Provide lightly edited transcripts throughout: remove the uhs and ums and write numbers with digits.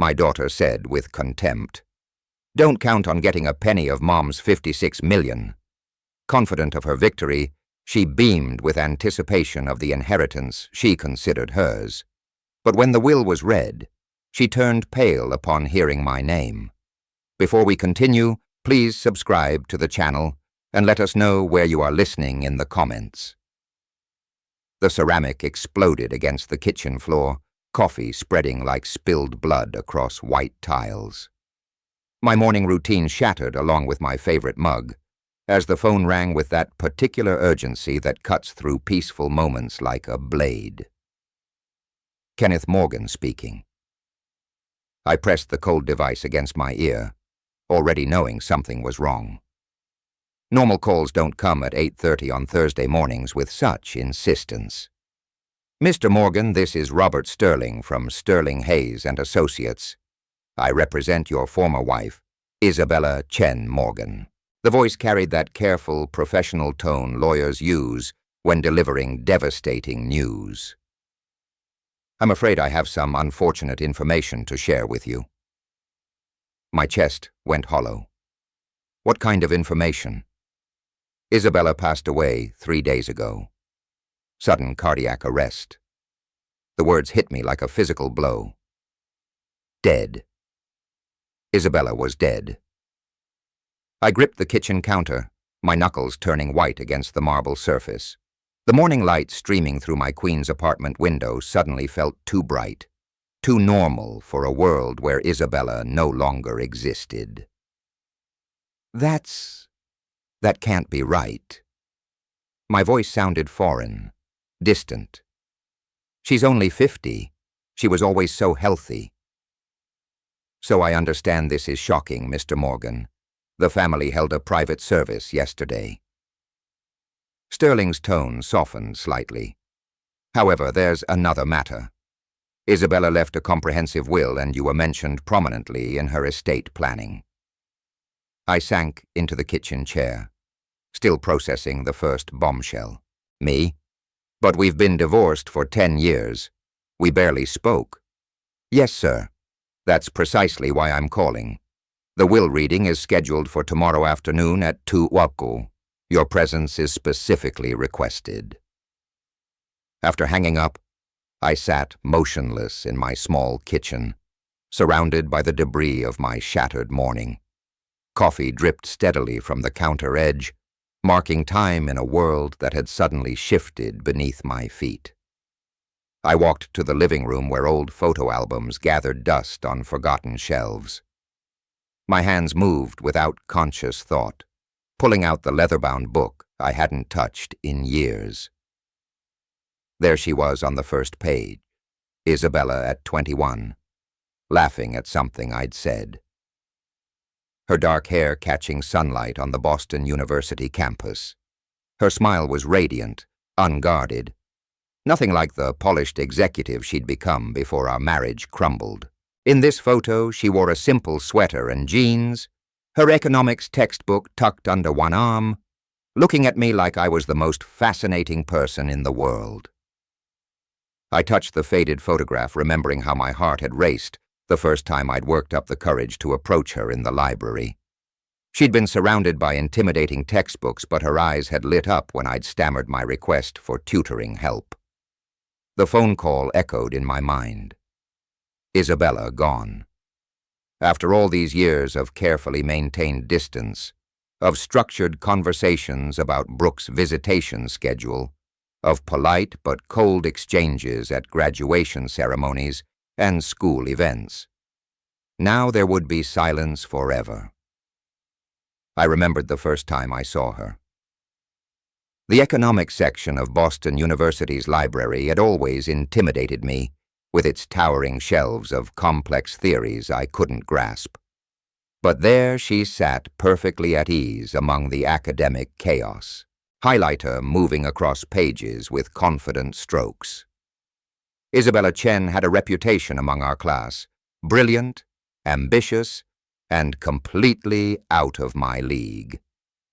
my daughter said with contempt. Don't count on getting a penny of Mom's 56 million. Confident of her victory, she beamed with anticipation of the inheritance she considered hers. But when the will was read, she turned pale upon hearing my name. Before we continue, please subscribe to the channel and let us know where you are listening in the comments. The ceramic exploded against the kitchen floor, coffee spreading like spilled blood across white tiles. My morning routine shattered along with my favorite mug, as the phone rang with that particular urgency that cuts through peaceful moments like a blade. Kenneth Morgan speaking. I pressed the cold device against my ear, already knowing something was wrong. Normal calls don't come at 8:30 on Thursday mornings with such insistence. Mr. Morgan, this is Robert Sterling from Sterling Hayes and Associates. I represent your former wife, Isabella Chen Morgan. The voice carried that careful, professional tone lawyers use when delivering devastating news. I'm afraid I have some unfortunate information to share with you. My chest went hollow. What kind of information? Isabella passed away 3 days ago. Sudden cardiac arrest. The words hit me like a physical blow. Dead. Isabella was dead. I gripped the kitchen counter, my knuckles turning white against the marble surface. The morning light streaming through my Queen's apartment window suddenly felt too bright, too normal for a world where Isabella no longer existed. That can't be right. My voice sounded foreign, distant. She's only 50. She was always so healthy. So I understand this is shocking, Mr. Morgan. The family held a private service yesterday. Sterling's tone softened slightly. However, there's another matter. Isabella left a comprehensive will and you were mentioned prominently in her estate planning. I sank into the kitchen chair, still processing the first bombshell. Me? But we've been divorced for 10 years. We barely spoke. Yes, sir. That's precisely why I'm calling. The will reading is scheduled for tomorrow afternoon at 2 Waku. Your presence is specifically requested. After hanging up, I sat motionless in my small kitchen, surrounded by the debris of my shattered morning. Coffee dripped steadily from the counter edge, marking time in a world that had suddenly shifted beneath my feet. I walked to the living room where old photo albums gathered dust on forgotten shelves. My hands moved without conscious thought, pulling out the leather-bound book I hadn't touched in years. There she was on the first page, Isabella at 21, laughing at something I'd said. Her dark hair catching sunlight on the Boston University campus. Her smile was radiant, unguarded, nothing like the polished executive she'd become before our marriage crumbled. In this photo, she wore a simple sweater and jeans, her economics textbook tucked under one arm, looking at me like I was the most fascinating person in the world. I touched the faded photograph, remembering how my heart had raced the first time I'd worked up the courage to approach her in the library. She'd been surrounded by intimidating textbooks, but her eyes had lit up when I'd stammered my request for tutoring help. The phone call echoed in my mind. Isabella gone. After all these years of carefully maintained distance, of structured conversations about Brooke's visitation schedule, of polite but cold exchanges at graduation ceremonies and school events. Now there would be silence forever. I remembered the first time I saw her. The economics section of Boston University's library had always intimidated me, with its towering shelves of complex theories I couldn't grasp. But there she sat perfectly at ease among the academic chaos, highlighter moving across pages with confident strokes. Isabella Chen had a reputation among our class, brilliant, ambitious, and completely out of my league.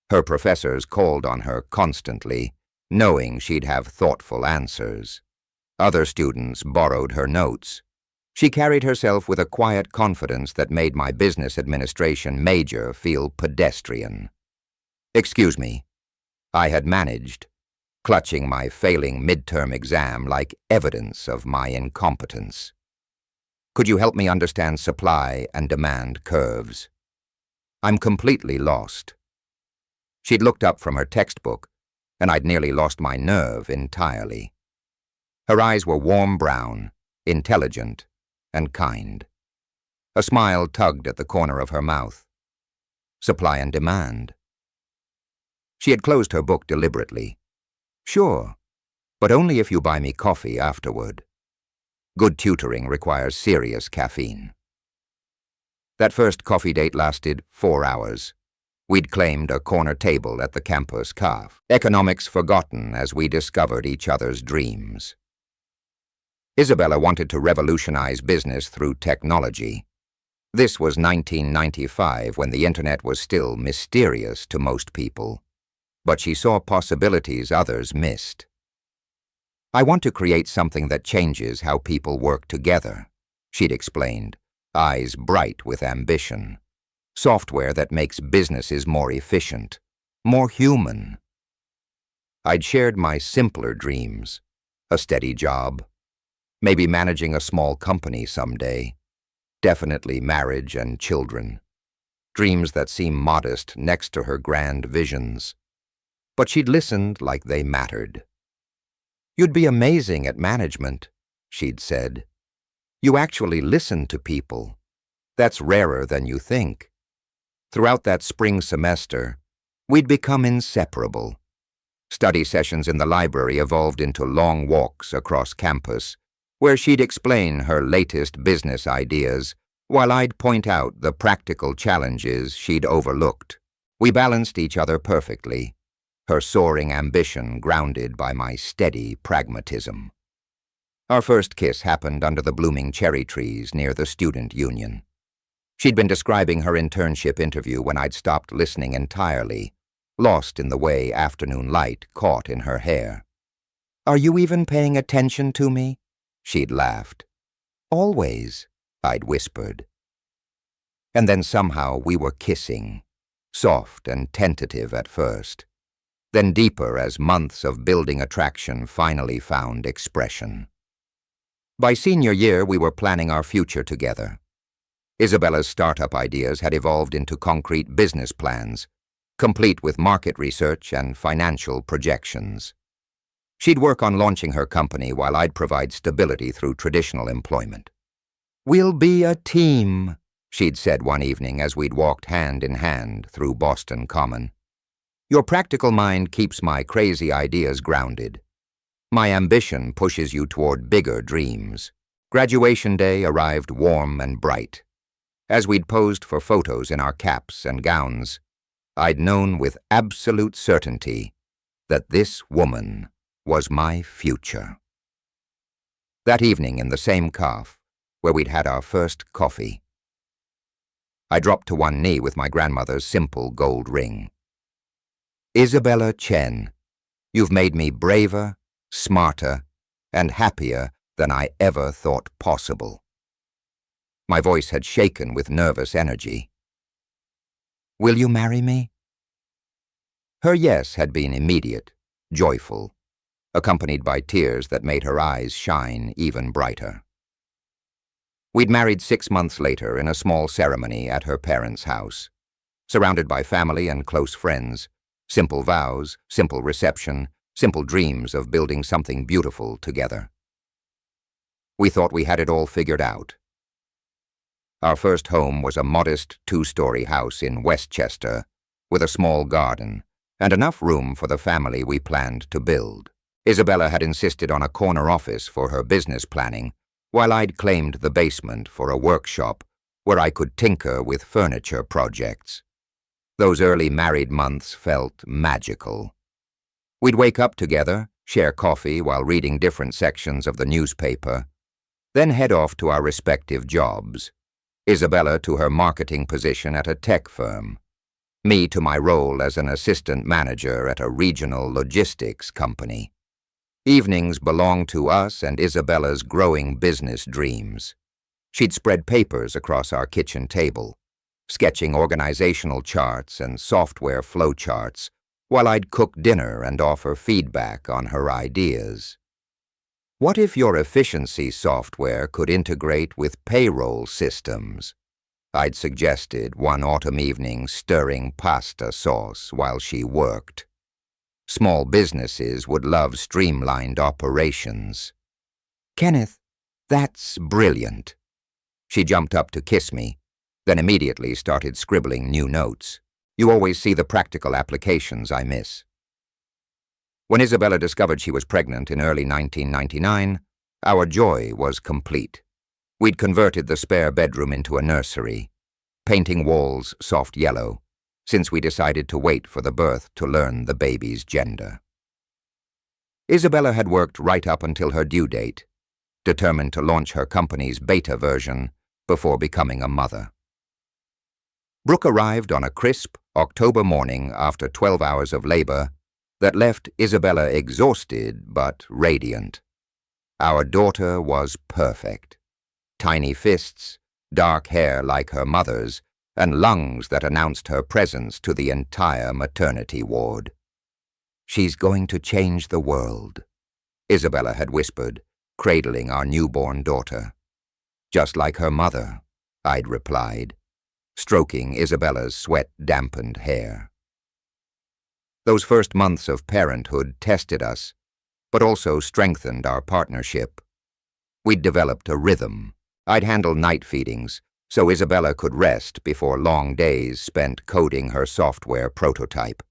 Her professors called on her constantly, knowing she'd have thoughtful answers. Other students borrowed her notes. She carried herself with a quiet confidence that made my business administration major feel pedestrian. "Excuse me," I had managed, clutching my failing midterm exam like evidence of my incompetence. "Could you help me understand supply and demand curves? I'm completely lost." She'd looked up from her textbook, and I'd nearly lost my nerve entirely. Her eyes were warm brown, intelligent, and kind. A smile tugged at the corner of her mouth. Supply and demand. She had closed her book deliberately. "Sure, but only if you buy me coffee afterward. Good tutoring requires serious caffeine." That first coffee date lasted 4 hours. We'd claimed a corner table at the campus cafe, economics forgotten as we discovered each other's dreams. Isabella wanted to revolutionize business through technology. This was 1995, when the internet was still mysterious to most people, but she saw possibilities others missed. "I want to create something that changes how people work together," she'd explained, eyes bright with ambition. "Software that makes businesses more efficient, more human." I'd shared my simpler dreams, a steady job, maybe managing a small company someday, definitely marriage and children, dreams that seemed modest next to her grand visions. But she'd listened like they mattered. "You'd be amazing at management," she'd said. "You actually listen to people. That's rarer than you think." Throughout that spring semester, we'd become inseparable. Study sessions in the library evolved into long walks across campus, where she'd explain her latest business ideas, while I'd point out the practical challenges she'd overlooked. We balanced each other perfectly, her soaring ambition grounded by my steady pragmatism. Our first kiss happened under the blooming cherry trees near the student union. She'd been describing her internship interview when I'd stopped listening entirely, lost in the way afternoon light caught in her hair. "Are you even paying attention to me?" she'd laughed. "Always," I'd whispered. And then somehow we were kissing, soft and tentative at first, then deeper as months of building attraction finally found expression. By senior year, we were planning our future together. Isabella's startup ideas had evolved into concrete business plans, complete with market research and financial projections. She'd work on launching her company while I'd provide stability through traditional employment. "We'll be a team," she'd said one evening as we'd walked hand in hand through Boston Common. "Your practical mind keeps my crazy ideas grounded. My ambition pushes you toward bigger dreams." Graduation day arrived warm and bright. As we'd posed for photos in our caps and gowns, I'd known with absolute certainty that this woman was my future. That evening in the same cafe where we'd had our first coffee, I dropped to one knee with my grandmother's simple gold ring. "Isabella Chen, you've made me braver, smarter, and happier than I ever thought possible." My voice had shaken with nervous energy. "Will you marry me?" Her yes had been immediate, joyful, accompanied by tears that made her eyes shine even brighter. We'd married 6 months later in a small ceremony at her parents' house, surrounded by family and close friends, simple vows, simple reception, simple dreams of building something beautiful together. We thought we had it all figured out. Our first home was a modest 2-story house in Westchester with a small garden and enough room for the family we planned to build. Isabella had insisted on a corner office for her business planning, while I'd claimed the basement for a workshop where I could tinker with furniture projects. Those early married months felt magical. We'd wake up together, share coffee while reading different sections of the newspaper, then head off to our respective jobs. Isabella to her marketing position at a tech firm, me to my role as an assistant manager at a regional logistics company. Evenings belonged to us and Isabella's growing business dreams. She'd spread papers across our kitchen table, sketching organizational charts and software flowcharts, while I'd cook dinner and offer feedback on her ideas. What if your efficiency software could integrate with payroll systems? I'd suggested one autumn evening, stirring pasta sauce while she worked. Small businesses would love streamlined operations. Kenneth, that's brilliant. She jumped up to kiss me, then immediately started scribbling new notes. You always see the practical applications I miss. When Isabella discovered she was pregnant in early 1999, our joy was complete. We'd converted the spare bedroom into a nursery, painting walls soft yellow, since we decided to wait for the birth to learn the baby's gender. Isabella had worked right up until her due date, determined to launch her company's beta version before becoming a mother. Brooke arrived on a crisp October morning after 12 hours of labor that left Isabella exhausted but radiant. Our daughter was perfect. Tiny fists, dark hair like her mother's, and lungs that announced her presence to the entire maternity ward. She's going to change the world, Isabella had whispered, cradling our newborn daughter. Just like her mother, I'd replied, stroking Isabella's sweat-dampened hair. Those first months of parenthood tested us, but also strengthened our partnership. We'd developed a rhythm. I'd handle night feedings, so Isabella could rest before long days spent coding her software prototype.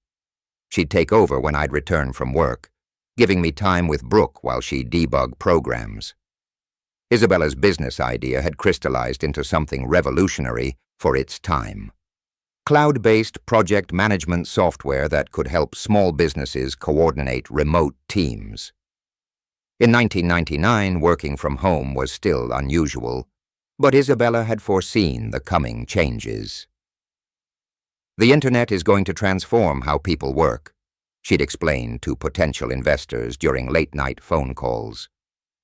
She'd take over when I'd return from work, giving me time with Brooke while she debugged programs. Isabella's business idea had crystallized into something revolutionary for its time. Cloud-based project management software that could help small businesses coordinate remote teams. In 1999, working from home was still unusual, but Isabella had foreseen the coming changes. The internet is going to transform how people work, she'd explained to potential investors during late-night phone calls.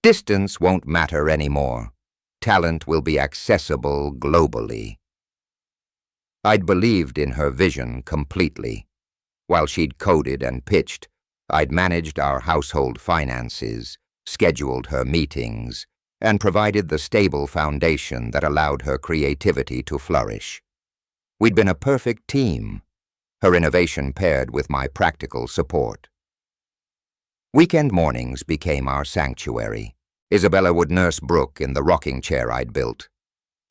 Distance won't matter anymore. Talent will be accessible globally. I'd believed in her vision completely. While she'd coded and pitched, I'd managed our household finances, scheduled her meetings, and provided the stable foundation that allowed her creativity to flourish. We'd been a perfect team, her innovation paired with my practical support. Weekend mornings became our sanctuary. Isabella would nurse Brooke in the rocking chair I'd built,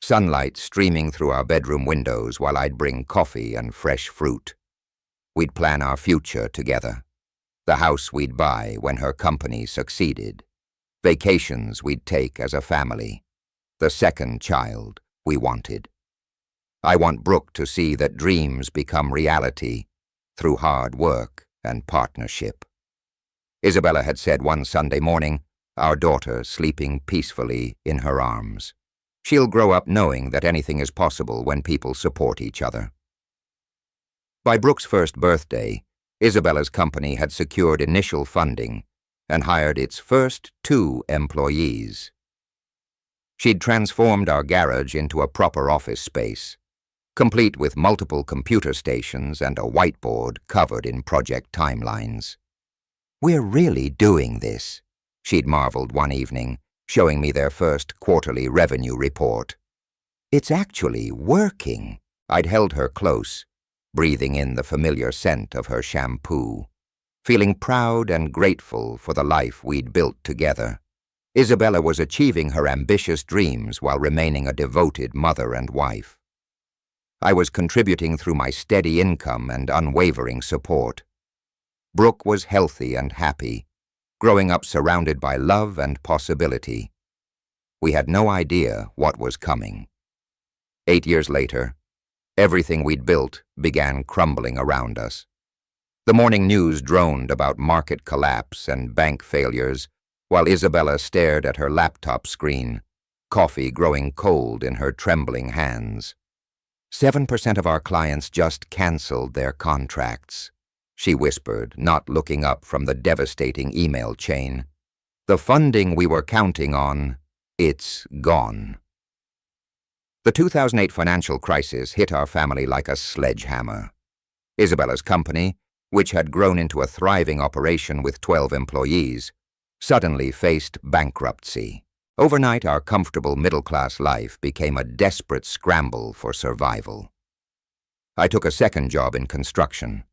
sunlight streaming through our bedroom windows while I'd bring coffee and fresh fruit. We'd plan our future together, the house we'd buy when her company succeeded, vacations we'd take as a family, the second child we wanted. I want Brooke to see that dreams become reality through hard work and partnership. Isabella had said one Sunday morning, our daughter sleeping peacefully in her arms. She'll grow up knowing that anything is possible when people support each other. By Brooke's first birthday, Isabella's company had secured initial funding and hired its first 2 employees. She'd transformed our garage into a proper office space, complete with multiple computer stations and a whiteboard covered in project timelines. We're really doing this, she'd marveled one evening, showing me their first quarterly revenue report. It's actually working. I'd held her close, breathing in the familiar scent of her shampoo, feeling proud and grateful for the life we'd built together. Isabella was achieving her ambitious dreams while remaining a devoted mother and wife. I was contributing through my steady income and unwavering support. Brooke was healthy and happy, growing up surrounded by love and possibility. We had no idea what was coming. 8 years later, everything we'd built began crumbling around us. The morning news droned about market collapse and bank failures, while Isabella stared at her laptop screen, coffee growing cold in her trembling hands. 7% of our clients just canceled their contracts, she whispered, not looking up from the devastating email chain. The funding we were counting on, it's gone. The 2008 financial crisis hit our family like a sledgehammer. Isabella's company, which had grown into a thriving operation with 12 employees, suddenly faced bankruptcy. Overnight, our comfortable middle-class life became a desperate scramble for survival. I took a second job in construction,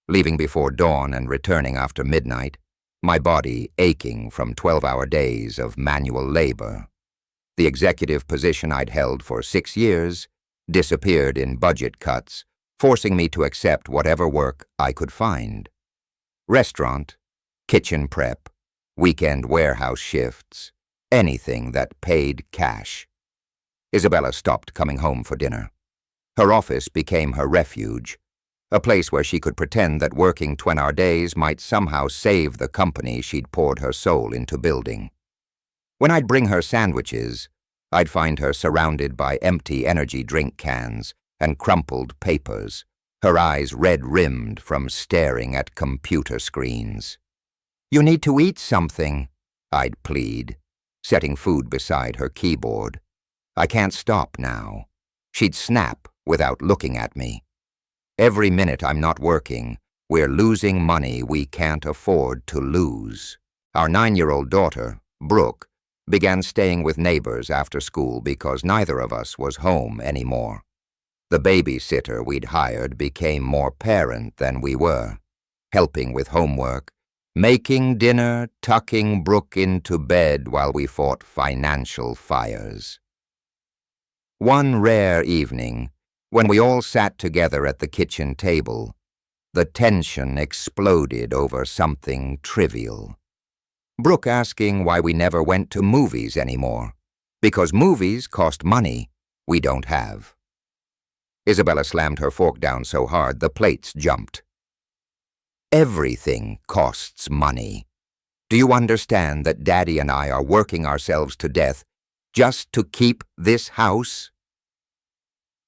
leaving before dawn and returning after midnight, my body aching from 12-hour days of manual labor. The executive position I'd held for 6 years disappeared in budget cuts, forcing me to accept whatever work I could find. Restaurant, kitchen prep, weekend warehouse shifts, anything that paid cash. Isabella stopped coming home for dinner. Her office became her refuge, a place where she could pretend that working 20-hour days might somehow save the company she'd poured her soul into building. When I'd bring her sandwiches, I'd find her surrounded by empty energy drink cans and crumpled papers, her eyes red-rimmed from staring at computer screens. "You need to eat something," I'd plead, setting food beside her keyboard. "I can't stop now." She'd snap without looking at me. "Every minute I'm not working, we're losing money we can't afford to lose." Our 9-year-old daughter, Brooke, began staying with neighbors after school because neither of us was home anymore. The babysitter we'd hired became more parent than we were, helping with homework, making dinner, tucking Brooke into bed while we fought financial fires. One rare evening, when we all sat together at the kitchen table, the tension exploded over something trivial. Brooke asking why we never went to movies anymore, because movies cost money we don't have. Isabella slammed her fork down so hard the plates jumped. "Everything costs money. Do you understand that Daddy and I are working ourselves to death just to keep this house?"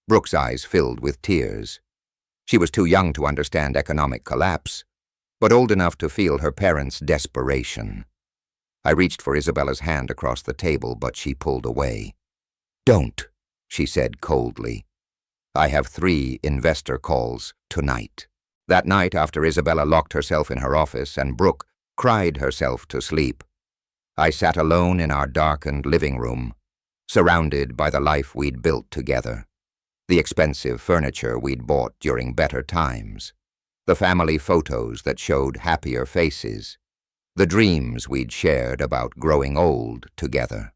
Brooke's eyes filled with tears. She was too young to understand economic collapse, but old enough to feel her parents' desperation. I reached for Isabella's hand across the table, but she pulled away. "Don't," she said coldly. "I have 3 investor calls tonight." That night, after Isabella locked herself in her office and Brooke cried herself to sleep, I sat alone in our darkened living room, surrounded by the life we'd built together, the expensive furniture we'd bought during better times, the family photos that showed happier faces, the dreams we'd shared about growing old together.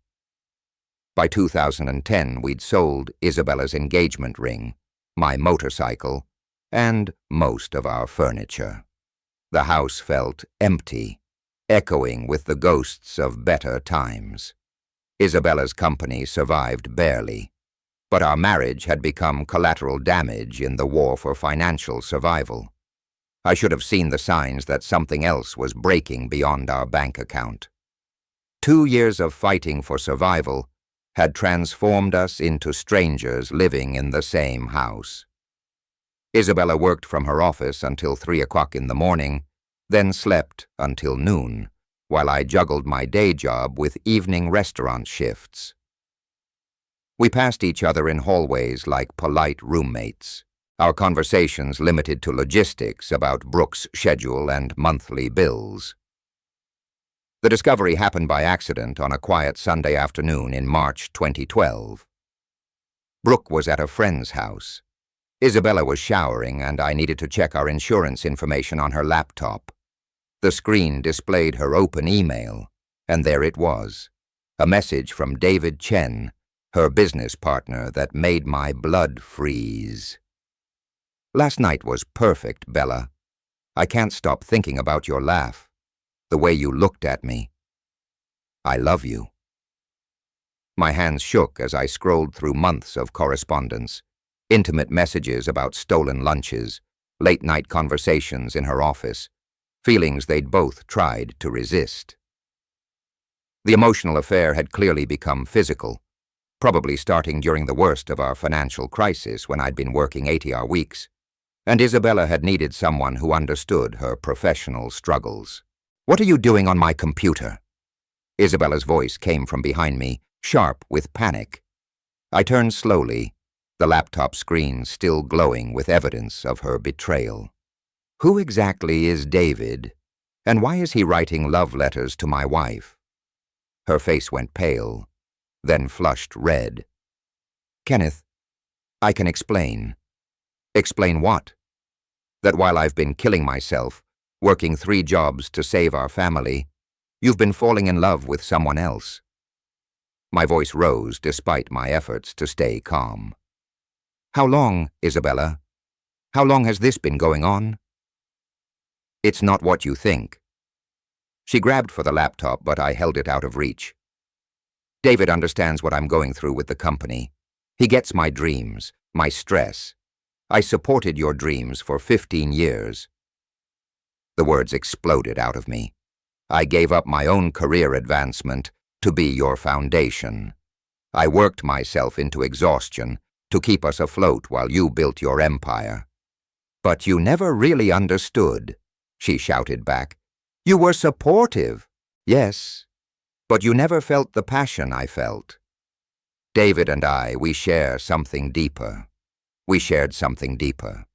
By 2010, we'd sold Isabella's engagement ring, my motorcycle, and most of our furniture. The house felt empty, echoing with the ghosts of better times. Isabella's company survived barely, but our marriage had become collateral damage in the war for financial survival. I should have seen the signs that something else was breaking beyond our bank account. 2 years of fighting for survival had transformed us into strangers living in the same house. Isabella worked from her office until 3 o'clock in the morning, then slept until noon, while I juggled my day job with evening restaurant shifts. We passed each other in hallways like polite roommates, our conversations limited to logistics about Brooke's schedule and monthly bills. The discovery happened by accident on a quiet Sunday afternoon in March 2012. Brooke was at a friend's house. Isabella was showering, and I needed to check our insurance information on her laptop. The screen displayed her open email, and there it was, a message from David Chen, her business partner, that made my blood freeze. "Last night was perfect, Bella. I can't stop thinking about your laugh, the way you looked at me. I love you." My hands shook as I scrolled through months of correspondence, intimate messages about stolen lunches, late-night conversations in her office, feelings they'd both tried to resist. The emotional affair had clearly become physical, probably starting during the worst of our financial crisis when I'd been working 80-hour weeks, and Isabella had needed someone who understood her professional struggles. "What are you doing on my computer?" Isabella's voice came from behind me, sharp with panic. I turned slowly, the laptop screen still glowing with evidence of her betrayal. Who exactly is David, and why is he writing love letters to my wife? Her face went pale, then flushed red. Kenneth, I can explain. Explain what? That while I've been killing myself, working 3 jobs to save our family, you've been falling in love with someone else. My voice rose despite my efforts to stay calm. How long, Isabella? How long has this been going on? It's not what you think. She grabbed for the laptop, but I held it out of reach. David understands what I'm going through with the company. He gets my dreams, my stress. I supported your dreams for 15 years. The words exploded out of me. I gave up my own career advancement to be your foundation. I worked myself into exhaustion to keep us afloat while you built your empire. But you never really understood, she shouted back. You were supportive, yes, but you never felt the passion I felt. David and we share something deeper. We shared something deeper.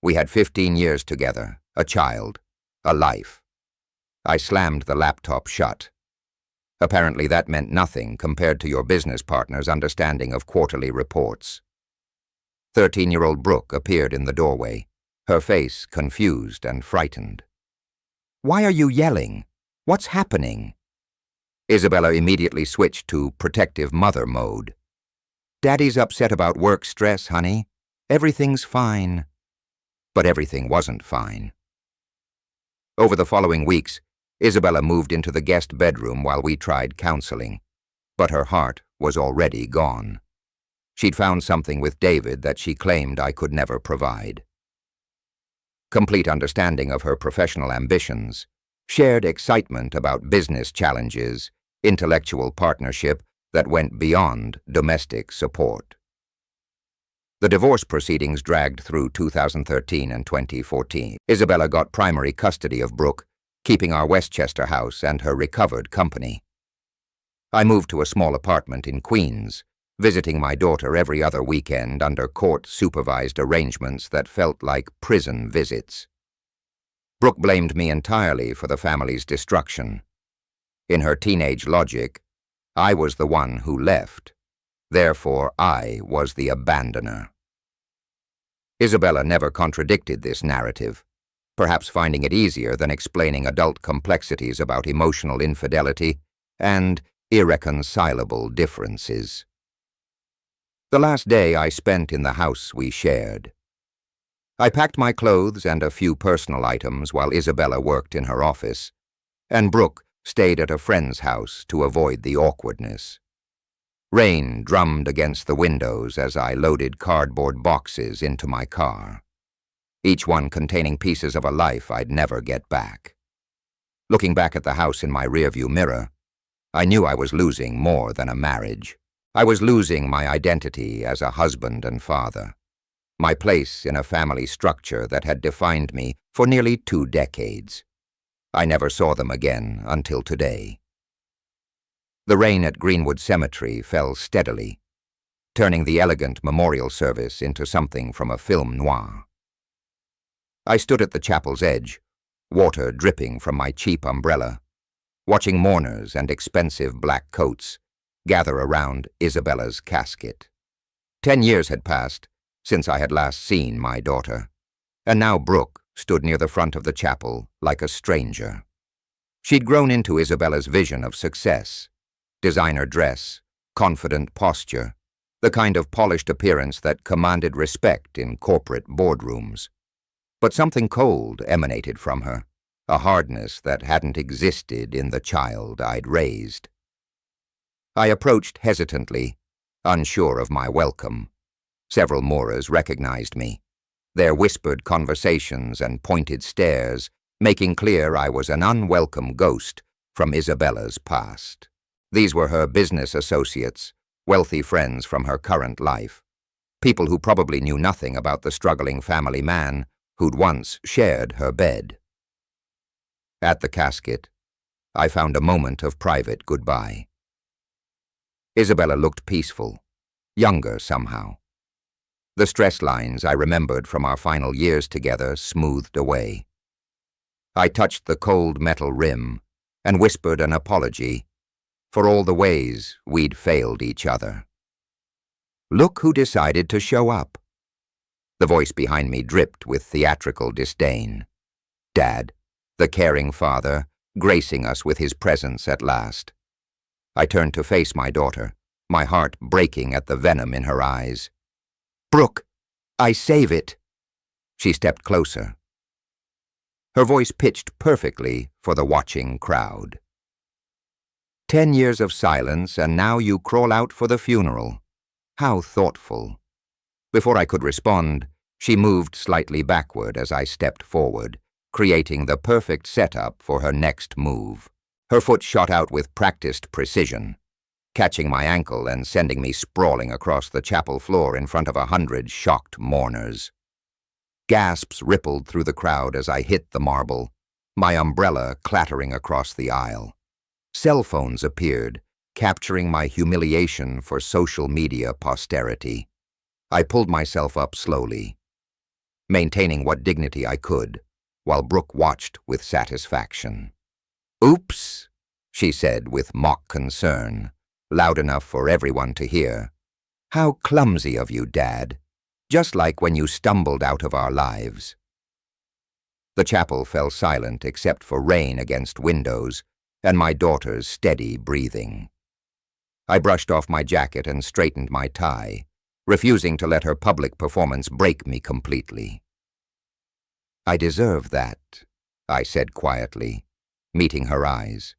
We had 15 years together, a child, a life. I slammed the laptop shut. Apparently that meant nothing compared to your business partner's understanding of quarterly reports. 13-year-old Brooke appeared in the doorway, her face confused and frightened. Why are you yelling? What's happening? Isabella immediately switched to protective mother mode. Daddy's upset about work stress, honey. Everything's fine. But everything wasn't fine. Over the following weeks, Isabella moved into the guest bedroom while we tried counseling, but her heart was already gone. She'd found something with David that she claimed I could never provide. Complete understanding of her professional ambitions, shared excitement about business challenges, intellectual partnership that went beyond domestic support. The divorce proceedings dragged through 2013 and 2014. Isabella got primary custody of Brooke, keeping our Westchester house and her recovered company. I moved to a small apartment in Queens, visiting my daughter every other weekend under court-supervised arrangements that felt like prison visits. Brooke blamed me entirely for the family's destruction. In her teenage logic, I was the one who left. Therefore, I was the abandoner. Isabella never contradicted this narrative, perhaps finding it easier than explaining adult complexities about emotional infidelity and irreconcilable differences. The last day I spent in the house we shared. I packed my clothes and a few personal items while Isabella worked in her office, and Brooke stayed at a friend's house to avoid the awkwardness. Rain drummed against the windows as I loaded cardboard boxes into my car, each one containing pieces of a life I'd never get back. Looking back at the house in my rearview mirror, I knew I was losing more than a marriage. I was losing my identity as a husband and father, my place in a family structure that had defined me for nearly 2 decades. I never saw them again until today. The rain at Greenwood Cemetery fell steadily, turning the elegant memorial service into something from a film noir. I stood at the chapel's edge, water dripping from my cheap umbrella, watching mourners and expensive black coats gather around Isabella's casket. 10 years had passed since I had last seen my daughter, and now Brooke stood near the front of the chapel like a stranger. She'd grown into Isabella's vision of success, designer dress, confident posture, the kind of polished appearance that commanded respect in corporate boardrooms. But something cold emanated from her, a hardness that hadn't existed in the child I'd raised. I approached hesitantly, unsure of my welcome. Several mourners recognized me, their whispered conversations and pointed stares making clear I was an unwelcome ghost from Isabella's past. These were her business associates, wealthy friends from her current life, people who probably knew nothing about the struggling family man who'd once shared her bed. At the casket, I found a moment of private goodbye. Isabella looked peaceful, younger somehow. The stress lines I remembered from our final years together smoothed away. I touched the cold metal rim and whispered an apology for all the ways we'd failed each other. Look who decided to show up. The voice behind me dripped with theatrical disdain. Dad, the caring father, gracing us with his presence at last. I turned to face my daughter, my heart breaking at the venom in her eyes. Brooke, I save it. She stepped closer. Her voice pitched perfectly for the watching crowd. 10 years of silence, and now you crawl out for the funeral. How thoughtful. Before I could respond, she moved slightly backward as I stepped forward, creating the perfect setup for her next move. Her foot shot out with practiced precision, catching my ankle and sending me sprawling across the chapel floor in front of 100 shocked mourners. Gasps rippled through the crowd as I hit the marble, my umbrella clattering across the aisle. Cell phones appeared, capturing my humiliation for social media posterity. I pulled myself up slowly, maintaining what dignity I could, while Brooke watched with satisfaction. Oops, she said with mock concern, loud enough for everyone to hear. How clumsy of you, Dad. Just like when you stumbled out of our lives. The chapel fell silent except for rain against windows and my daughter's steady breathing. I brushed off my jacket and straightened my tie, refusing to let her public performance break me completely. I deserve that, I said quietly, meeting her eyes.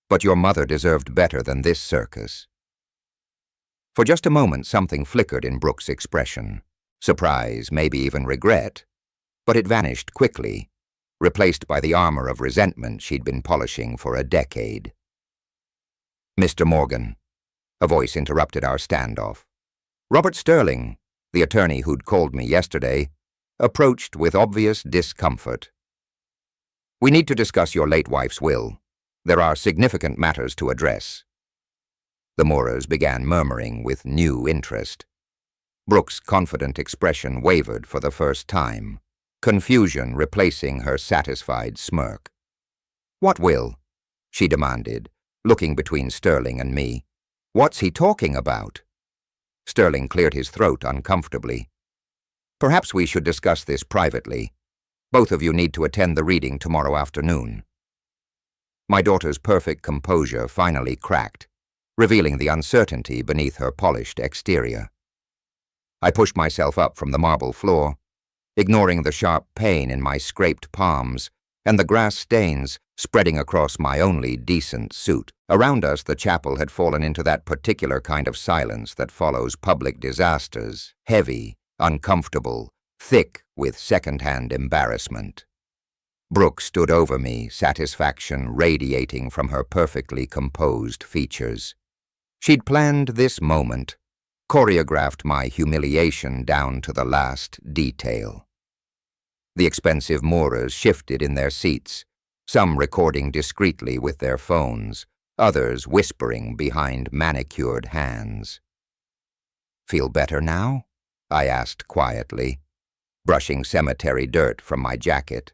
But your mother deserved better than this circus. For just a moment something flickered in Brooke's expression. Surprise, maybe even regret, but it vanished quickly, replaced by the armor of resentment she'd been polishing for a decade. Mr. Morgan, a voice interrupted our standoff. Robert Sterling, the attorney who'd called me yesterday, approached with obvious discomfort. We need to discuss your late wife's will. There are significant matters to address. The Moorers began murmuring with new interest. Brooke's confident expression wavered for the first time, confusion replacing her satisfied smirk. What will? She demanded, looking between Sterling and me. What's he talking about? Sterling cleared his throat uncomfortably. Perhaps we should discuss this privately. Both of you need to attend the reading tomorrow afternoon. My daughter's perfect composure finally cracked, revealing the uncertainty beneath her polished exterior. I pushed myself up from the marble floor, ignoring the sharp pain in my scraped palms and the grass stains spreading across my only decent suit. Around us, the chapel had fallen into that particular kind of silence that follows public disasters, heavy, uncomfortable, thick with second-hand embarrassment. Brooke stood over me, satisfaction radiating from her perfectly composed features. She'd planned this moment, choreographed my humiliation down to the last detail. The expensive Moorers shifted in their seats, some recording discreetly with their phones, others whispering behind manicured hands. Feel better now? I asked quietly, brushing cemetery dirt from my jacket.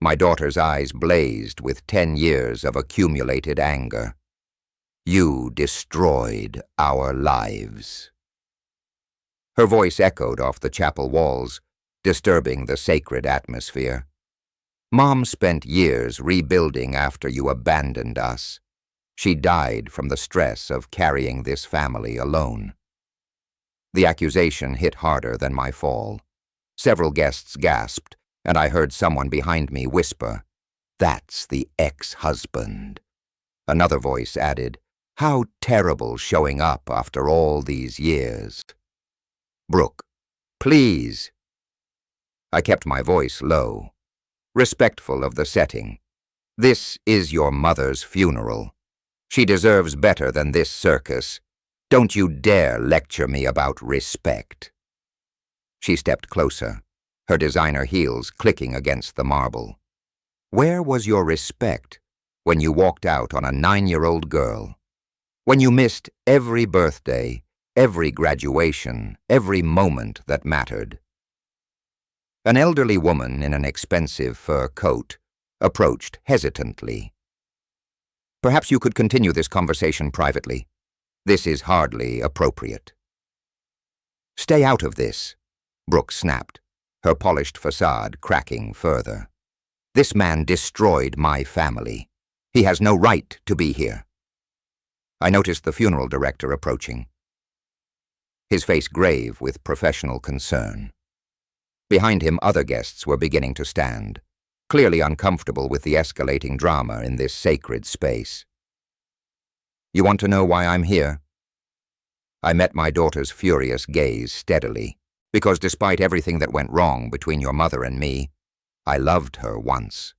My daughter's eyes blazed with 10 years of accumulated anger. You destroyed our lives. Her voice echoed off the chapel walls, disturbing the sacred atmosphere. Mom spent years rebuilding after you abandoned us. She died from the stress of carrying this family alone. The accusation hit harder than my fall. Several guests gasped, and I heard someone behind me whisper, "That's the ex-husband." Another voice added, "How terrible showing up after all these years." Brooke, please. I kept my voice low, respectful of the setting. This is your mother's funeral. She deserves better than this circus. Don't you dare lecture me about respect. She stepped closer, her designer heels clicking against the marble. Where was your respect when you walked out on a 9-year-old girl? When you missed every birthday every graduation, every moment that mattered. An elderly woman in an expensive fur coat approached hesitantly. "Perhaps you could continue this conversation privately. This is hardly appropriate." "Stay out of this," Brooke snapped, her polished facade cracking further. "This man destroyed my family. He has no right to be here." I noticed the funeral director approaching, his face grave with professional concern. Behind him, other guests were beginning to stand, clearly uncomfortable with the escalating drama in this sacred space. "You want to know why I'm here?" I met my daughter's furious gaze steadily, because despite everything that went wrong between your mother and me, I loved her once.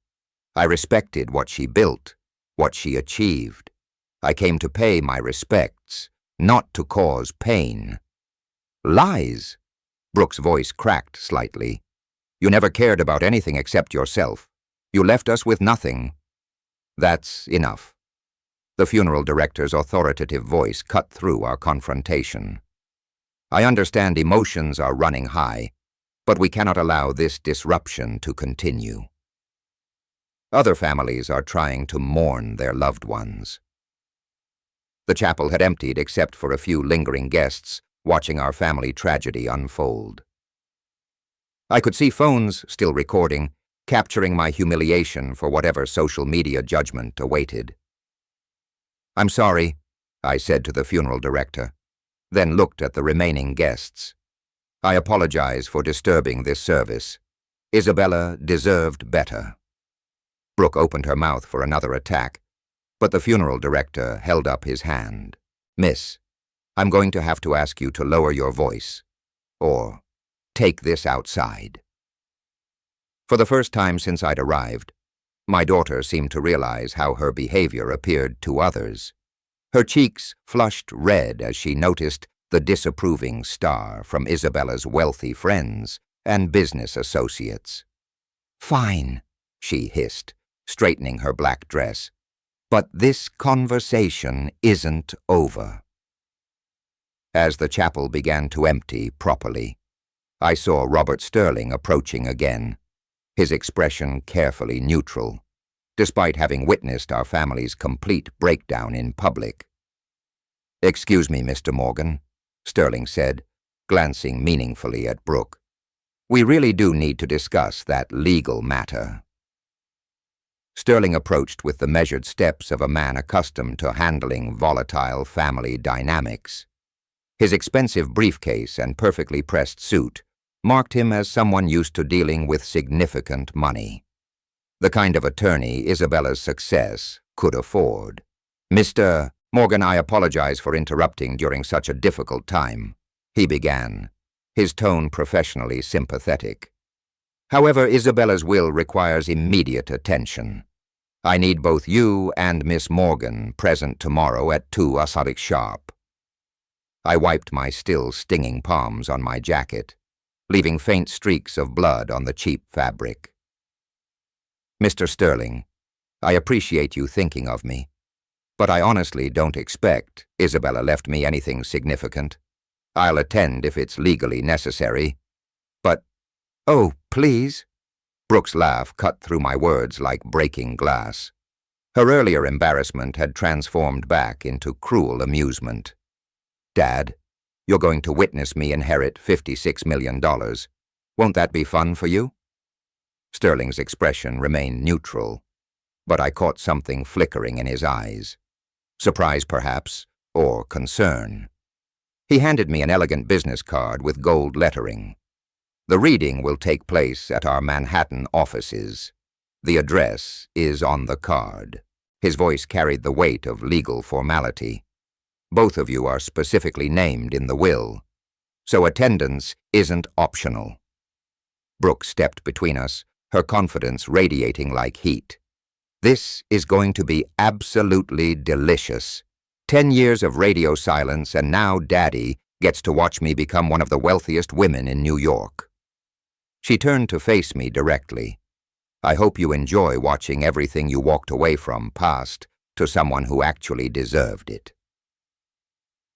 I respected what she built, what she achieved. I came to pay my respects, not to cause pain. "Lies!" Brooke's voice cracked slightly. "You never cared about anything except yourself. You left us with nothing." "That's enough." The funeral director's authoritative voice cut through our confrontation. "I understand emotions are running high, but we cannot allow this disruption to continue. Other families are trying to mourn their loved ones." The chapel had emptied except for a few lingering guests watching our family tragedy unfold. I could see phones still recording, capturing my humiliation for whatever social media judgment awaited. "I'm sorry," I said to the funeral director, then looked at the remaining guests. "I apologize for disturbing this service. Isabella deserved better." Brooke opened her mouth for another attack, but the funeral director held up his hand. "Miss, I'm going to have to ask you to lower your voice, or take this outside." For the first time since I'd arrived, my daughter seemed to realize how her behavior appeared to others. Her cheeks flushed red as she noticed the disapproving stare from Isabella's wealthy friends and business associates. "Fine," she hissed, straightening her black dress. "But this conversation isn't over." As the chapel began to empty properly, I saw Robert Sterling approaching again, his expression carefully neutral, despite having witnessed our family's complete breakdown in public. "Excuse me, Mr. Morgan," Sterling said, glancing meaningfully at Brooke. "We really do need to discuss that legal matter." Sterling approached with the measured steps of a man accustomed to handling volatile family dynamics. His expensive briefcase and perfectly pressed suit marked him as someone used to dealing with significant money, the kind of attorney Isabella's success could afford. "Mr. Morgan, I apologize for interrupting during such a difficult time," he began, his tone professionally sympathetic. "However, Isabella's will requires immediate attention. I need both you and Miss Morgan present tomorrow at 2 sharp." I wiped my still stinging palms on my jacket, leaving faint streaks of blood on the cheap fabric. "Mr. Sterling, I appreciate you thinking of me, but I honestly don't expect Isabella left me anything significant. I'll attend if it's legally necessary, but—" "Oh, please." Brooke's laugh cut through my words like breaking glass. Her earlier embarrassment had transformed back into cruel amusement. "Dad, you're going to witness me inherit $56 million. Won't that be fun for you?" Sterling's expression remained neutral, but I caught something flickering in his eyes. Surprise, perhaps, or concern. He handed me an elegant business card with gold lettering. "The reading will take place at our Manhattan offices. The address is on the card." His voice carried the weight of legal formality. "Both of you are specifically named in the will, so attendance isn't optional." Brooke stepped between us, her confidence radiating like heat. "This is going to be absolutely delicious. 10 years of radio silence, and now Daddy gets to watch me become one of the wealthiest women in New York." She turned to face me directly. "I hope you enjoy watching everything you walked away from passed to someone who actually deserved it."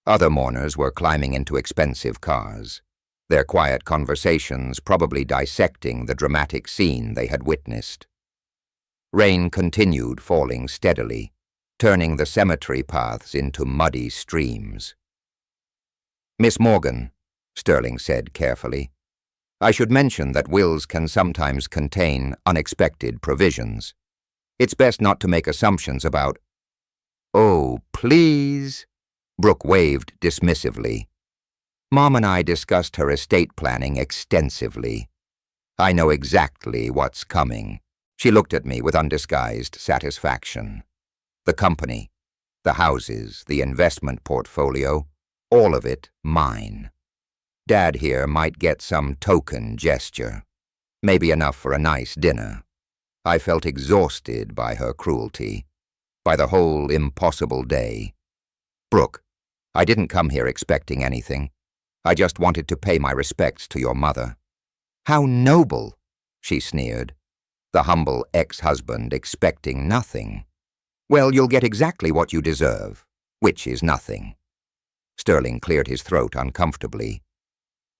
Other mourners were climbing into expensive cars, their quiet conversations probably dissecting the dramatic scene they had witnessed. Rain continued falling steadily, turning the cemetery paths into muddy streams. "Miss Morgan," Sterling said carefully, "I should mention that wills can sometimes contain unexpected provisions. It's best not to make assumptions about—" "Oh, please," Brooke waved dismissively. "Mom and I discussed her estate planning extensively. I know exactly what's coming." She looked at me with undisguised satisfaction. The company, the houses, the investment portfolio, all of it mine. Dad here might get some token gesture, maybe enough for a nice dinner. I felt exhausted by her cruelty, by the whole impossible day. "Brooke, I didn't come here expecting anything. I just wanted to pay my respects to your mother." "How noble," she sneered. The humble ex-husband expecting nothing. "Well, you'll get exactly what you deserve, which is nothing." Sterling cleared his throat uncomfortably.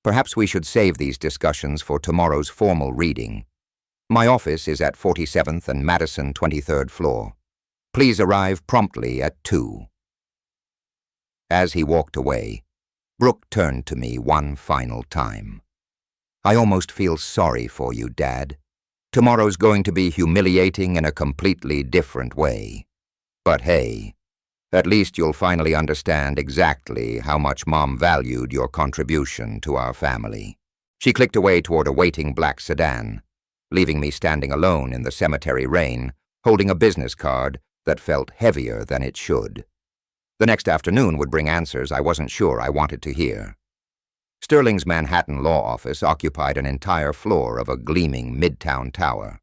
"Perhaps we should save these discussions for tomorrow's formal reading. My office is at 47th and Madison 23rd floor. Please arrive promptly at 2. As he walked away, Brooke turned to me one final time. "I almost feel sorry for you, Dad. Tomorrow's going to be humiliating in a completely different way. But hey, at least you'll finally understand exactly how much Mom valued your contribution to our family." She clicked away toward a waiting black sedan, leaving me standing alone in the cemetery rain, holding a business card that felt heavier than it should. The next afternoon would bring answers I wasn't sure I wanted to hear. Sterling's Manhattan law office occupied an entire floor of a gleaming midtown tower,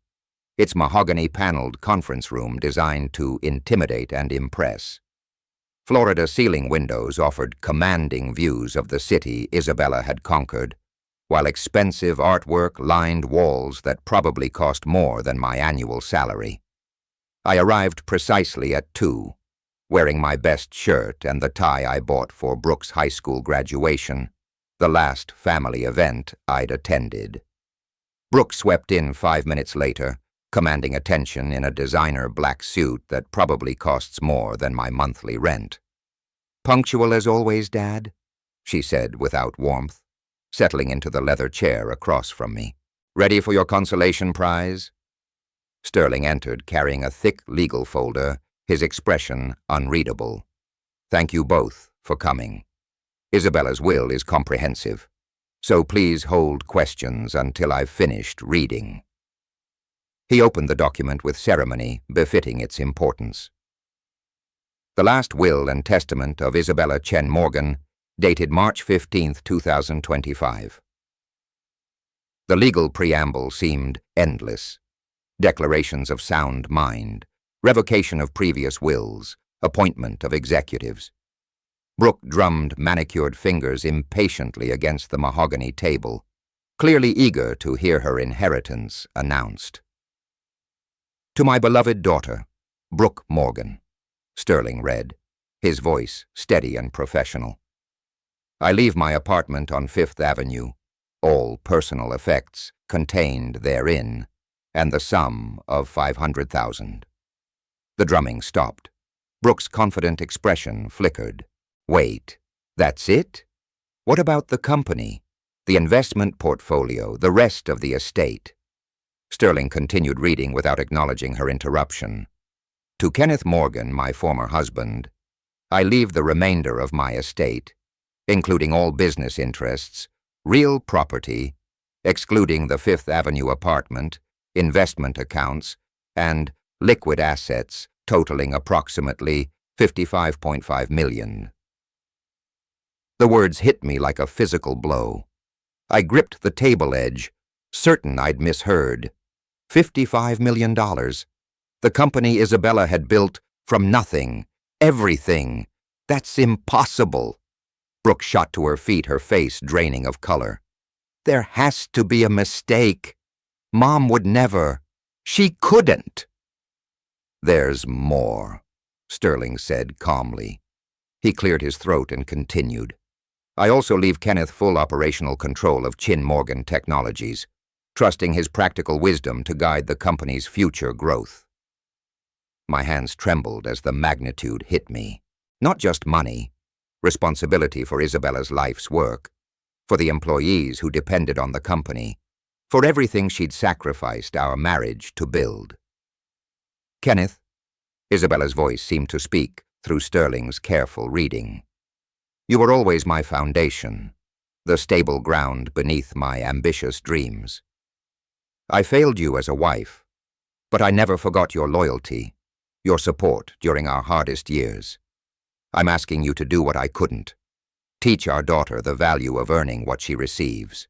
its mahogany-paneled conference room designed to intimidate and impress. Florida ceiling windows offered commanding views of the city Isabella had conquered, while expensive artwork lined walls that probably cost more than my annual salary. I arrived precisely at 2, wearing my best shirt and the tie I bought for Brooke's high school graduation, the last family event I'd attended. Brooke swept in 5 minutes later, commanding attention in a designer black suit that probably costs more than my monthly rent. "Punctual as always, Dad?" she said without warmth, settling into the leather chair across from me. "Ready for your consolation prize?" Sterling entered carrying a thick legal folder, his expression unreadable. "Thank you both for coming. Isabella's will is comprehensive, so please hold questions until I've finished reading." He opened the document with ceremony befitting its importance. The last will and testament of Isabella Chen Morgan, dated March 15, 2025. The legal preamble seemed endless. Declarations of sound mind, revocation of previous wills, appointment of executives. Brooke drummed manicured fingers impatiently against the mahogany table, clearly eager to hear her inheritance announced. "To my beloved daughter, Brooke Morgan," Sterling read, his voice steady and professional. "I leave my apartment on 5th Avenue, all personal effects contained therein, and the sum of $500,000. The drumming stopped. Brooke's confident expression flickered. "Wait, that's it? What about the company, the investment portfolio, the rest of the estate?" Sterling continued reading without acknowledging her interruption. "To Kenneth Morgan, my former husband, I leave the remainder of my estate, including all business interests, real property, excluding the 5th Avenue apartment, investment accounts, and liquid assets totaling approximately $55.5 million. The words hit me like a physical blow. I gripped the table edge, certain I'd misheard. $55 million. The company Isabella had built from nothing. Everything. That's impossible. Brooke shot to her feet, her face draining of color. There has to be a mistake. Mom would never. She couldn't. There's more, Sterling said calmly. He cleared his throat and continued. I also leave Kenneth full operational control of Chin Morgan Technologies, trusting his practical wisdom to guide the company's future growth. My hands trembled as the magnitude hit me. Not just money, responsibility for Isabella's life's work, for the employees who depended on the company, for everything she'd sacrificed our marriage to build. Kenneth, Isabella's voice seemed to speak through Sterling's careful reading. You were always my foundation, the stable ground beneath my ambitious dreams. I failed you as a wife, but I never forgot your loyalty, your support during our hardest years. I'm asking you to do what I couldn't. Teach our daughter the value of earning what she receives.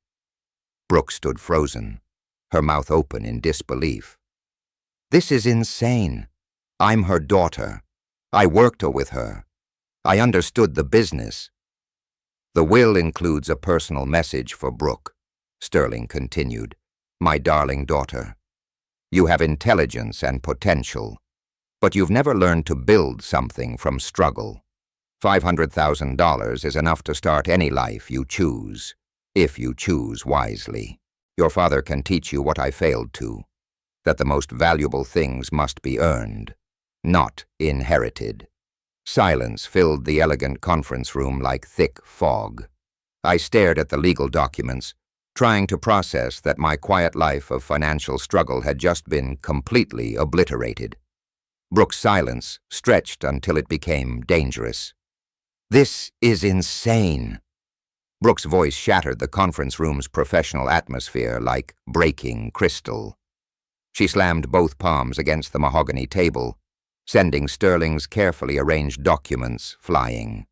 Brooke stood frozen, her mouth open in disbelief. This is insane. I'm her daughter. I worked with her. I understood the business. The will includes a personal message for Brooke, Sterling continued. My darling daughter, you have intelligence and potential, but you've never learned to build something from struggle. $500,000 is enough to start any life you choose, if you choose wisely. Your father can teach you what I failed to, that the most valuable things must be earned, not inherited. Silence filled the elegant conference room like thick fog. I stared at the legal documents, trying to process that my quiet life of financial struggle had just been completely obliterated. Brooke's silence stretched until it became dangerous. This is insane. Brooke's voice shattered the conference room's professional atmosphere like breaking crystal. She slammed both palms against the mahogany table, sending Sterling's carefully arranged documents flying.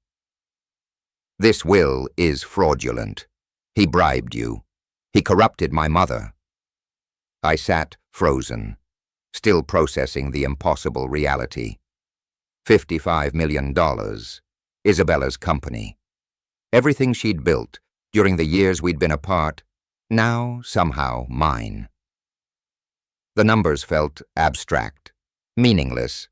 This will is fraudulent. He bribed you. He corrupted my mother. I sat frozen, still processing the impossible reality. $55 million. Isabella's company. Everything she'd built during the years we'd been apart, now somehow mine. The numbers felt abstract, meaningless,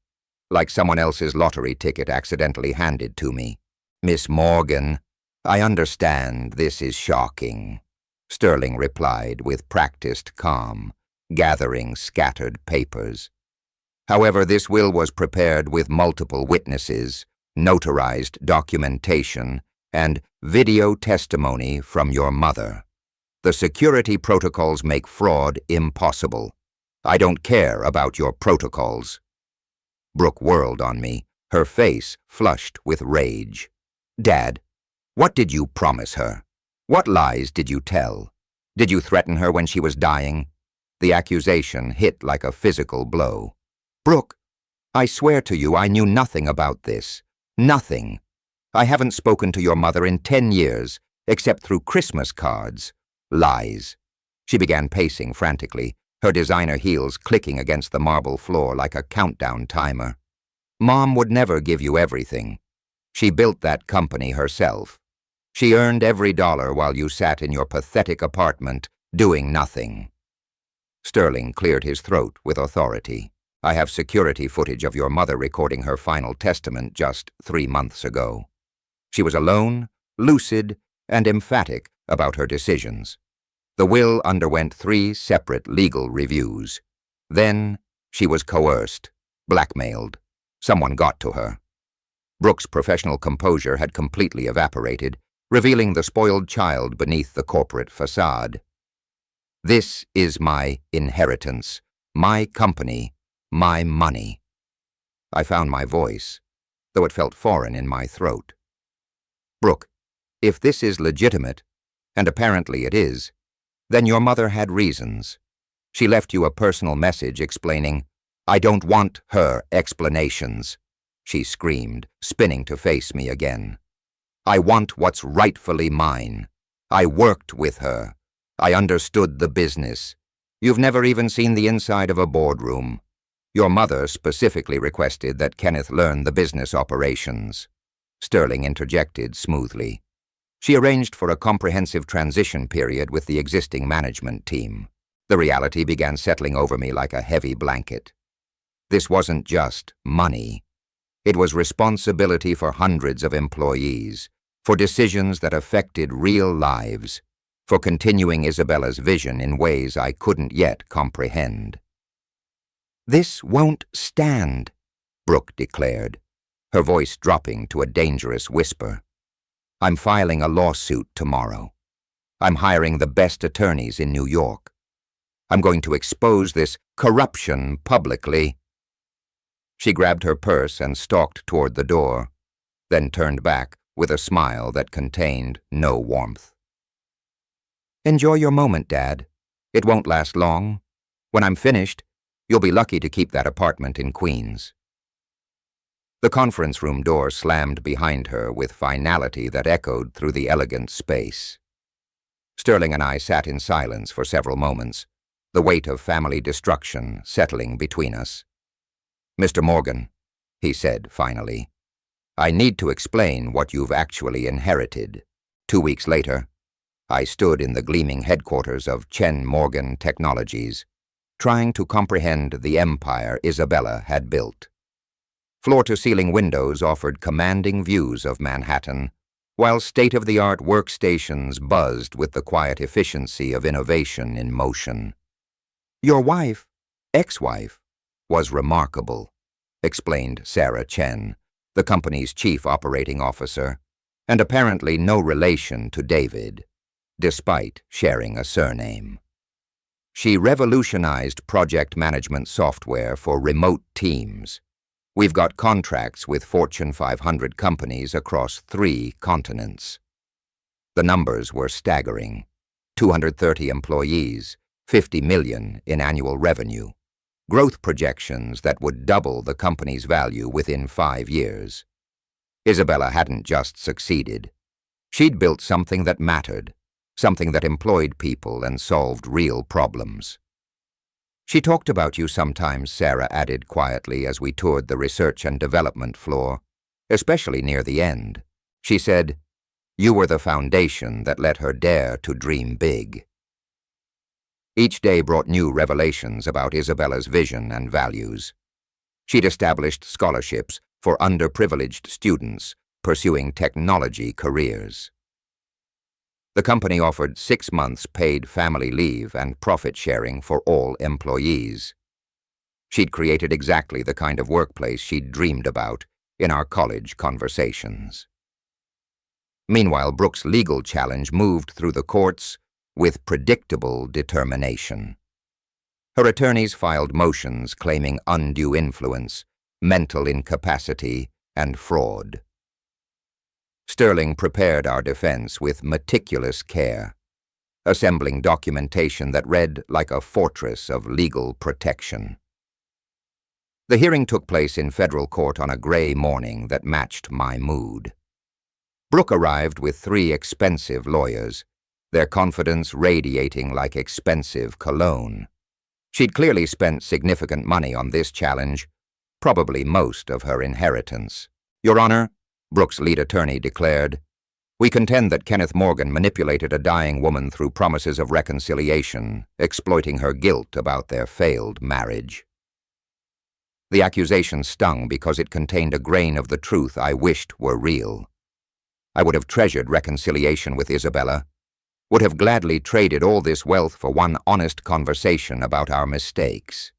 like someone else's lottery ticket accidentally handed to me. Miss Morgan, I understand this is shocking, Sterling replied with practiced calm, gathering scattered papers. However, this will was prepared with multiple witnesses, notarized documentation, and video testimony from your mother. The security protocols make fraud impossible. I don't care about your protocols. Brooke whirled on me, her face flushed with rage. Dad, what did you promise her? What lies did you tell? Did you threaten her when she was dying? The accusation hit like a physical blow. Brooke, I swear to you I knew nothing about this. Nothing. I haven't spoken to your mother in 10 years, except through Christmas cards. Lies. She began pacing frantically, her designer heels clicking against the marble floor like a countdown timer. Mom would never give you everything. She built that company herself. She earned every dollar while you sat in your pathetic apartment, doing nothing. Sterling cleared his throat with authority. I have security footage of your mother recording her final testament just 3 months ago. She was alone, lucid, and emphatic about her decisions. The will underwent 3 separate legal reviews. Then she was coerced, blackmailed. Someone got to her. Brooke's professional composure had completely evaporated, revealing the spoiled child beneath the corporate facade. This is my inheritance, my company, my money. I found my voice, though it felt foreign in my throat. Brooke, if this is legitimate, and apparently it is, then your mother had reasons. She left you a personal message explaining, I don't want her explanations, she screamed, spinning to face me again. I want what's rightfully mine. I worked with her. I understood the business. You've never even seen the inside of a boardroom. Your mother specifically requested that Kenneth learn the business operations. Sterling interjected smoothly. She arranged for a comprehensive transition period with the existing management team. The reality began settling over me like a heavy blanket. This wasn't just money. It was responsibility for hundreds of employees, for decisions that affected real lives, for continuing Isabella's vision in ways I couldn't yet comprehend. "This won't stand," Brooke declared, her voice dropping to a dangerous whisper. "I'm filing a lawsuit tomorrow. I'm hiring the best attorneys in New York. I'm going to expose this corruption publicly." She grabbed her purse and stalked toward the door, then turned back with a smile that contained no warmth. "Enjoy your moment, Dad. It won't last long. When I'm finished, you'll be lucky to keep that apartment in Queens." The conference room door slammed behind her with finality that echoed through the elegant space. Sterling and I sat in silence for several moments, the weight of family destruction settling between us. "Mr. Morgan," he said finally, "I need to explain what you've actually inherited." 2 weeks later, I stood in the gleaming headquarters of Chen Morgan Technologies, trying to comprehend the empire Isabella had built. Floor-to-ceiling windows offered commanding views of Manhattan, while state-of-the-art workstations buzzed with the quiet efficiency of innovation in motion. "Your wife, ex-wife, was remarkable," explained Sarah Chen, the company's chief operating officer, and apparently no relation to David, despite sharing a surname. "She revolutionized project management software for remote teams. We've got contracts with Fortune 500 companies across 3 continents. The numbers were staggering. 230 employees, 50 million in annual revenue. Growth projections that would double the company's value within 5 years. Isabella hadn't just succeeded. She'd built something that mattered, something that employed people and solved real problems." "She talked about you sometimes," Sarah added quietly as we toured the research and development floor, especially near the end. She said, "You were the foundation that let her dare to dream big." Each day brought new revelations about Isabella's vision and values. She'd established scholarships for underprivileged students pursuing technology careers. The company offered 6 months paid family leave and profit sharing for all employees. She'd created exactly the kind of workplace she'd dreamed about in our college conversations. Meanwhile, Brooke's legal challenge moved through the courts with predictable determination. Her attorneys filed motions claiming undue influence, mental incapacity, and fraud. Sterling prepared our defense with meticulous care, assembling documentation that read like a fortress of legal protection. The hearing took place in federal court on a gray morning that matched my mood. Brooke arrived with 3 expensive lawyers, their confidence radiating like expensive cologne. She'd clearly spent significant money on this challenge, probably most of her inheritance. "Your Honor," Brooke's lead attorney declared, "we contend that Kenneth Morgan manipulated a dying woman through promises of reconciliation, exploiting her guilt about their failed marriage." The accusation stung because it contained a grain of the truth I wished were real. I would have treasured reconciliation with Isabella, would have gladly traded all this wealth for one honest conversation about our mistakes.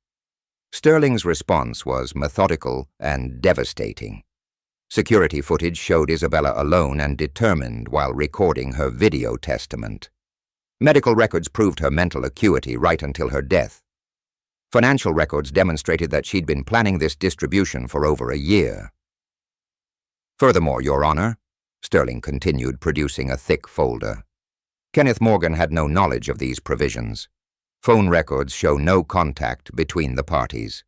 Sterling's response was methodical and devastating. Security footage showed Isabella alone and determined while recording her video testament. Medical records proved her mental acuity right until her death. Financial records demonstrated that she'd been planning this distribution for over a year. "Furthermore, Your Honor," Sterling continued, producing a thick folder, "Kenneth Morgan had no knowledge of these provisions. Phone records show no contact between the parties.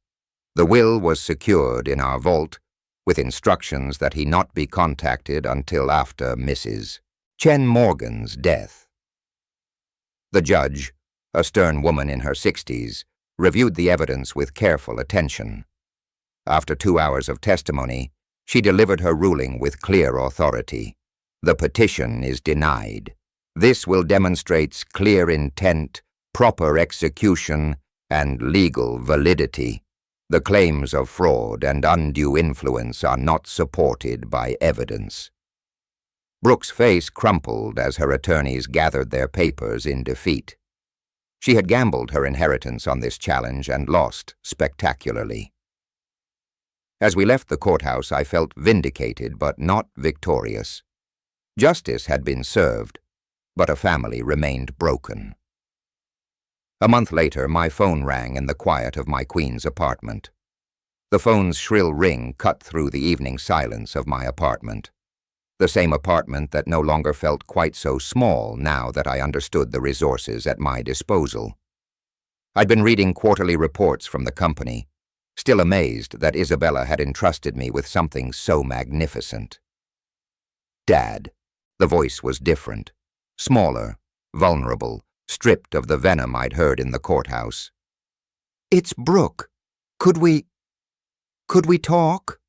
The will was secured in our vault, with instructions that he not be contacted until after Mrs. Chen Morgan's death." The judge, a stern woman in her 60s, reviewed the evidence with careful attention. After 2 hours of testimony, she delivered her ruling with clear authority. "The petition is denied. This will demonstrate clear intent, proper execution, and legal validity." The claims of fraud and undue influence are not supported by evidence. Brooke's face crumpled as her attorneys gathered their papers in defeat. She had gambled her inheritance on this challenge and lost spectacularly. As we left the courthouse, I felt vindicated but not victorious. Justice had been served, but a family remained broken. A month later, my phone rang in the quiet of my Queens apartment. The phone's shrill ring cut through the evening silence of my apartment. The same apartment that no longer felt quite so small now that I understood the resources at my disposal. I'd been reading quarterly reports from the company, still amazed that Isabella had entrusted me with something so magnificent. "Dad." The voice was different, smaller, vulnerable, stripped of the venom I'd heard in the courthouse. "It's Brooke. Could we talk?"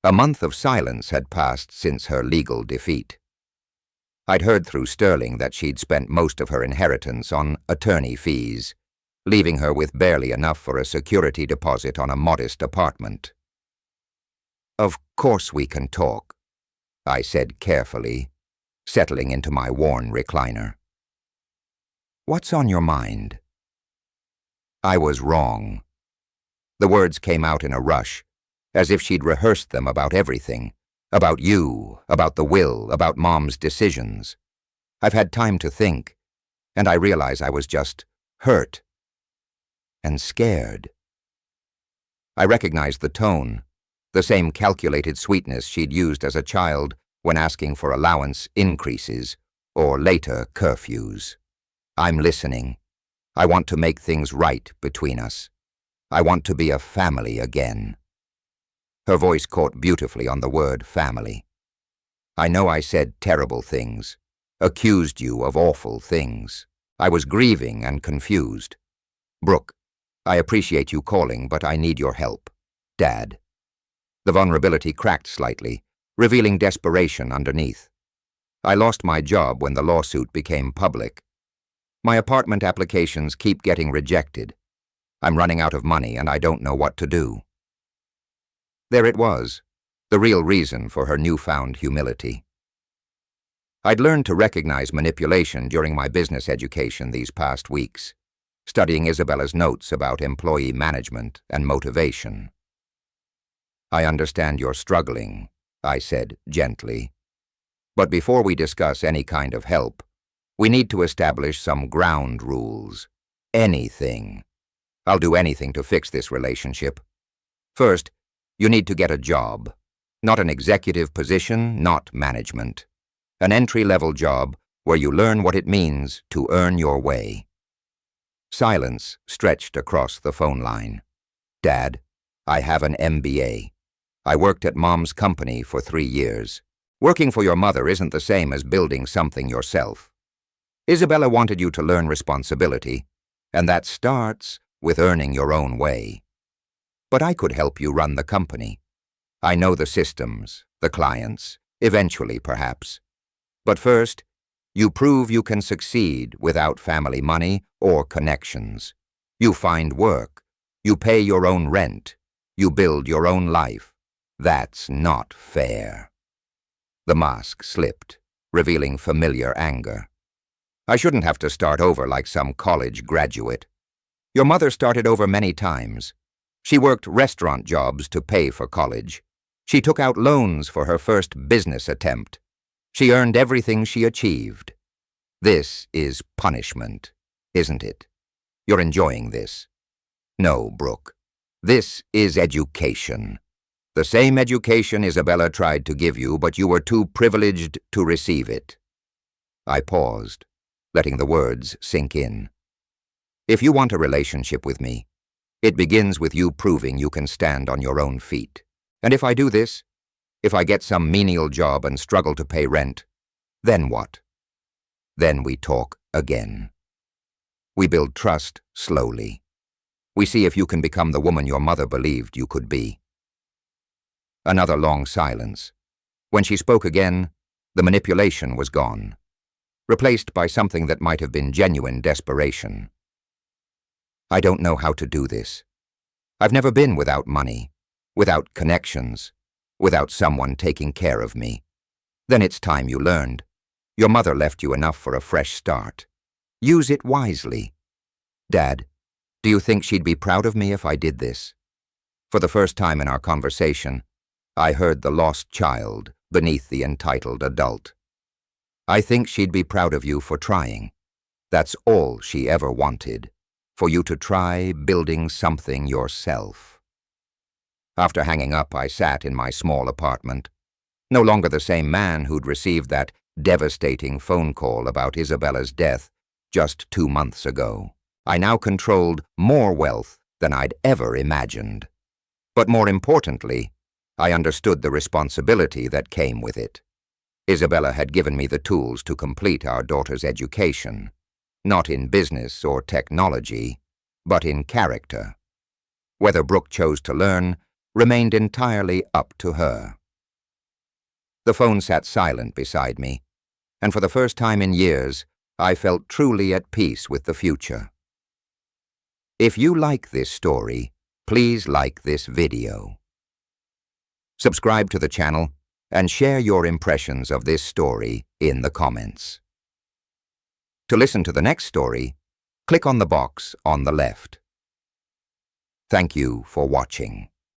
A month of silence had passed since her legal defeat. I'd heard through Sterling that she'd spent most of her inheritance on attorney fees, leaving her with barely enough for a security deposit on a modest apartment. "Of course we can talk," I said carefully, settling into my worn recliner. "What's on your mind?" I was wrong. The words came out in a rush, as if she'd rehearsed them about everything, about you, about the will, about Mom's decisions. I've had time to think, and I realize I was just hurt and scared. I recognized the tone, the same calculated sweetness she'd used as a child when asking for allowance increases or later curfews. "I'm listening. I want to make things right between us. I want to be a family again." Her voice caught beautifully on the word family. "I know I said terrible things, accused you of awful things. I was grieving and confused. Brooke, I appreciate you calling, but I need your help. Dad." The vulnerability cracked slightly, revealing desperation underneath. I lost my job when the lawsuit became public. My apartment applications keep getting rejected. I'm running out of money and I don't know what to do. There it was, the real reason for her newfound humility. I'd learned to recognize manipulation during my business education these past weeks, studying Isabella's notes about employee management and motivation. "I understand you're struggling," I said gently. "But before we discuss any kind of help, we need to establish some ground rules. Anything. I'll do anything to fix this relationship. First, you need to get a job. Not an executive position, not management. An entry-level job where you learn what it means to earn your way." Silence stretched across the phone line. "Dad, I have an MBA. I worked at Mom's company for 3 years. Working for your mother isn't the same as building something yourself. Isabella wanted you to learn responsibility, and that starts with earning your own way. But I could help you run the company. I know the systems, the clients, eventually perhaps. But first, you prove you can succeed without family money or connections. You find work. You pay your own rent. You build your own life. That's not fair." The mask slipped, revealing familiar anger. "I shouldn't have to start over like some college graduate. Your mother started over many times. She worked restaurant jobs to pay for college. She took out loans for her first business attempt. She earned everything she achieved. This is punishment, isn't it? You're enjoying this. No, Brooke. This is education. The same education Isabella tried to give you, but you were too privileged to receive it." I paused, letting the words sink in. "If you want a relationship with me, it begins with you proving you can stand on your own feet. And if I do this, if I get some menial job and struggle to pay rent, then what? Then we talk again. We build trust slowly. We see if you can become the woman your mother believed you could be." Another long silence. When she spoke again, the manipulation was gone, replaced by something that might have been genuine desperation. "I don't know how to do this. I've never been without money, without connections, without someone taking care of me. Then it's time you learned. Your mother left you enough for a fresh start. Use it wisely. Dad, do you think she'd be proud of me if I did this? For the first time in our conversation, I heard the lost child beneath the entitled adult. I think she'd be proud of you for trying. That's all she ever wanted, for you to try building something yourself. After hanging up, I sat in my small apartment, no longer the same man who'd received that devastating phone call about Isabella's death just 2 months ago. I now controlled more wealth than I'd ever imagined. But more importantly, I understood the responsibility that came with it. Isabella had given me the tools to complete our daughter's education, not in business or technology, but in character. Whether Brooke chose to learn remained entirely up to her. The phone sat silent beside me, and for the first time in years, I felt truly at peace with the future. If you like this story, please like this video. Subscribe to the channel and share your impressions of this story in the comments. To listen to the next story, click on the box on the left. Thank you for watching.